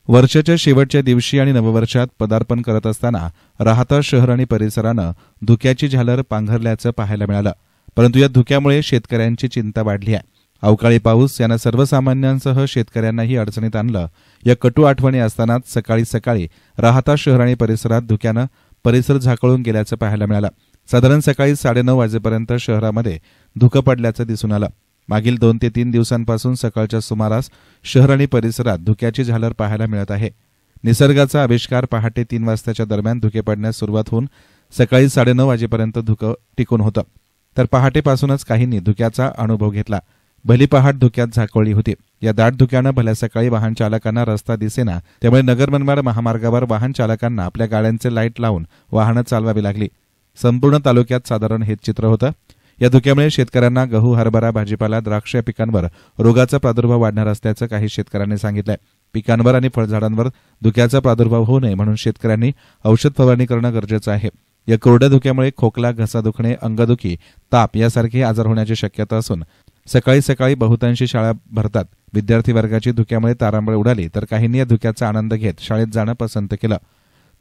वर्षाच्या शेवटच्या दिवशी आणि नववर्षात पदार्पण करत असताना राहाता शहर आणि परिसरानं धुक्याची झालर पांघरल्याचं पाहायला मिळालं. परंतु या धुक्यामुळे शेतकऱ्यांची चिंता वाढली आहे. अवकाळी पाऊस यानं सर्वसामान्यांसह शेतकऱ्यांनाही अडचणीत आणलं. या कटू आठवणी असतानाच सकाळी सकाळी राहाता शहर आणि परिसरात धुक्यानं परिसर झाकळून गेल्याचं पाहायला मिळालं. साधारण सकाळी 9:30 वाजेपर्यंत शहरामध्ये धुकं पडल्याचं दिसून आलं. मागील 2 ते 3 दिवसांपासून सकाळच्या सुमारास शहर आणि परिसरात धुक्याची झालर पाहायला मिळत आहे. निसर्गाचा आविष्कार पहाटे 3 वाजताच्या दरम्यान धुके पडण्यास सुरुवात होऊन सकाळी 9:30 वाजेपर्यंत धुकं टिकून होतं. तर पहाटेपासूनच काहींनी धुक्याचा अनुभव घेतला. भली पहाट धुक्यात झाकोळली होती. या दाट धुक्यानं भल्या सकाळी वाहन चालकांना रस्ता दिसेना, त्यामुळे नगर मनमाड महामार्गावर वाहन चालकांना आपल्या गाड्यांचे लाईट लावून वाहनं चालवावी लागली. संपूर्ण तालुक्यात साधारण हेच चित्र होतं. या धुक्यामुळे शेतकऱ्यांना गहू, हरभरा, भाजीपाला, द्राक्ष या पिकांवर रोगाचा प्रादुर्भाव वाढणार असल्याचं काही शेतकऱ्यांनी सांगितलंय. पिकांवर आणि फळझाडांवर धुक्याचा प्रादुर्भाव होऊ नये म्हणून शेतकऱ्यांनी औषध फवारणी करणं गरजेचं आहे. या कोरड्या धुक्यामुळे खोकला, घसा दुखणे, अंगदुखी, ताप यासारखे आजार होण्याची शक्यता असून सकाळी सकाळी बहुतांशी शाळा भरतात. विद्यार्थी वर्गाची धुक्यामुळे तारांबळ उडाली, तर काहींनी या धुक्याचा आनंद घेत शाळेत जाणं पसंत केलं.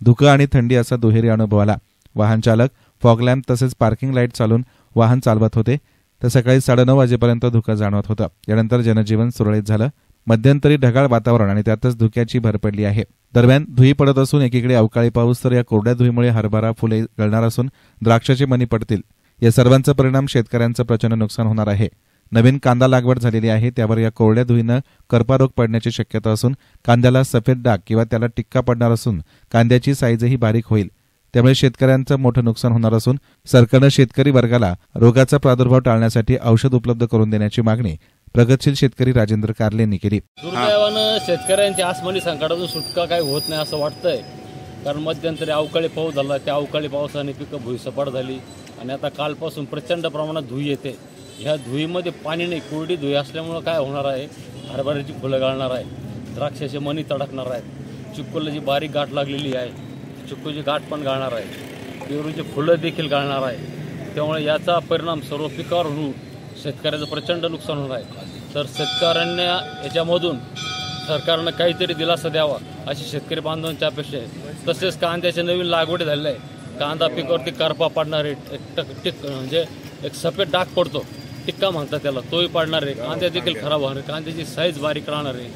धुकं आणि थंडी असा दुहेरी अनुभव आला. वाहन चालक फॉग लॅम्प तसेच पार्किंग लाईट चालून वाहन चालवत होते, तर सकाळी 9:30 वाजेपर्यंत धुकं जाणवत होतं. यानंतर जनजीवन सुरळीत झालं. मध्यंतरी ढगाळ वातावरण आणि त्यातच धुक्याची भर पडली आहे. दरम्यान धुई पडत असून एकीकडे अवकाळी पाऊस, तर या कोरड्या धुईमुळे हरभरा, फुले गळणार असून द्राक्षाचे मणी पडतील. या सर्वांचा परिणाम शेतकऱ्यांचं प्रचंड नुकसान होणार आहे. नवीन कांदा लागवड झालेली आहे, त्यावर या कोरड्या धुईनं करपा रोग पडण्याची शक्यता असून कांद्याला सफेद डाग किंवा त्याला टिक्का पडणार असून कांद्याची साईजही बारीक होईल. त्यामुळे शेतकऱ्यांचं मोठं नुकसान होणार असून सरकारनं शेतकरी वर्गाला रोगाचा प्रादुर्भाव टाळण्यासाठी औषध उपलब्ध करून देण्याची मागणी प्रगतशील शेतकरी राजेंद्र कारले यांनी केली. दुर्दैवानं शेतकऱ्यांच्या आसमानी संकटातून सुटका काही होत नाही असं वाटतंय. कारण मध्यंतरी अवकाळी पाऊस झाला, त्या अवकाळी पावसाने पिकं भुईसपाट झाली आणि आता कालपासून प्रचंड प्रमाणात धुई येते. ह्या धुईमध्ये पाणी नाही, कोरडी धुई असल्यामुळं काय होणार आहे, हरभऱ्याची फुलं गाळणार आहे, द्राक्षाचे मणी तडकणार आहेत, चिक्कूला जी बारीक गाठ लागलेली आहे चिक्कूची गाठ पण गाळणार आहे, पेरूची फुलं देखील गाळणार आहे. त्यामुळे याचा परिणाम सर्व पिकावर होऊन शेतकऱ्याचं प्रचंड नुकसान होणार आहे. तर शेतकऱ्यांना याच्यामधून सरकारनं काहीतरी दिलासा द्यावा अशी शेतकरी बांधवांची अपेक्षा आहे. तसेच कांद्याचे नवीन लागवडी झालेले आहे. कांदा पिकावरती करपा पाडणारे म्हणजे एक सफेद डाग पडतो, टिक्का म्हणतात त्याला, तोही पाडणार आहे. कांद्या देखील खराब होणार आहे, कांद्याची साईज बारीक राहणार आहे.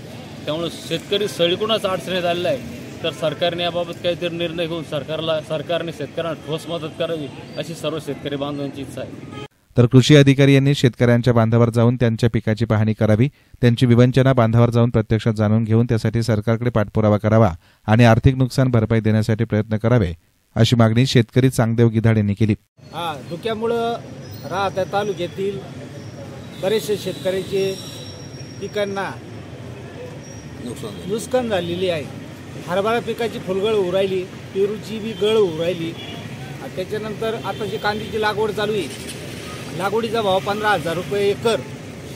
त्यामुळे शेतकरी सळीकडूनच अडचणीत आलेला आहे. तर सरकारने याबाबत काहीतरी निर्णय घेऊन सरकारने शेतकऱ्यांना ठोस मदत करावी अशी सर्व शेतकरी बांधवांची इच्छा आहे. तर कृषी अधिकारी यांनी शेतकऱ्यांच्या बांधावर जाऊन त्यांच्या पिकाची पाहणी करावी, त्यांची विवंचना बांधावर जाऊन प्रत्यक्षात जाणून घेऊन त्यासाठी सरकारकडे पाठपुरावा करावा आणि आर्थिक नुकसान भरपाई देण्यासाठी प्रयत्न करावे अशी मागणी शेतकरी चांगदेव गिधाड यांनी केली. धुक्यामुळं राहत्या तालुक्यातील बरेचसे शेतकऱ्याचे पिकांना नुकसान झालेली आहे. हरभरा पिकाची फुलगळ उरायली, पेरूची बी गळ उरायली. त्याच्यानंतर आता जी कांद्याची लागवड चालू आहे, लागवडीचा भाव 15,000 रुपये एकर,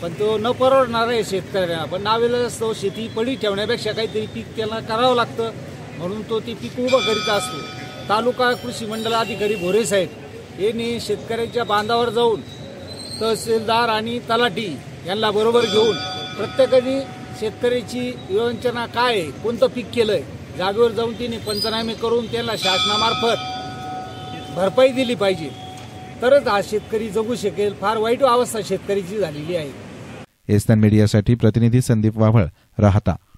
पण तो न परवडणार आहे शेतकऱ्यांना. पण नावेला असतो, शेती पडी ठेवण्यापेक्षा काहीतरी पीक त्याला करावं लागतं, म्हणून तो ती पीक उभं करीत असतो. तालुका कृषी मंडळ अधिकारी भोरे साहेब यांनी शेतकऱ्यांच्या बांधावर जाऊन तहसीलदार आणि तलाठी यांना बरोबर घेऊन प्रत्येकाने शेतकऱ्याची विवंचना काय आहे, कोणतं पीक केलंय, जागेवर जाऊन तिने पंचनामे करून त्याला शासनामार्फत भरपाई दिली पाहिजे, तरच हा शेतकरी जगू शकेल. फार वाईट अवस्था शेतकऱ्याची झालेली आहे. एस्तान मीडियासाठी प्रतिनिधी संदीप वाव्हळ, राहाता.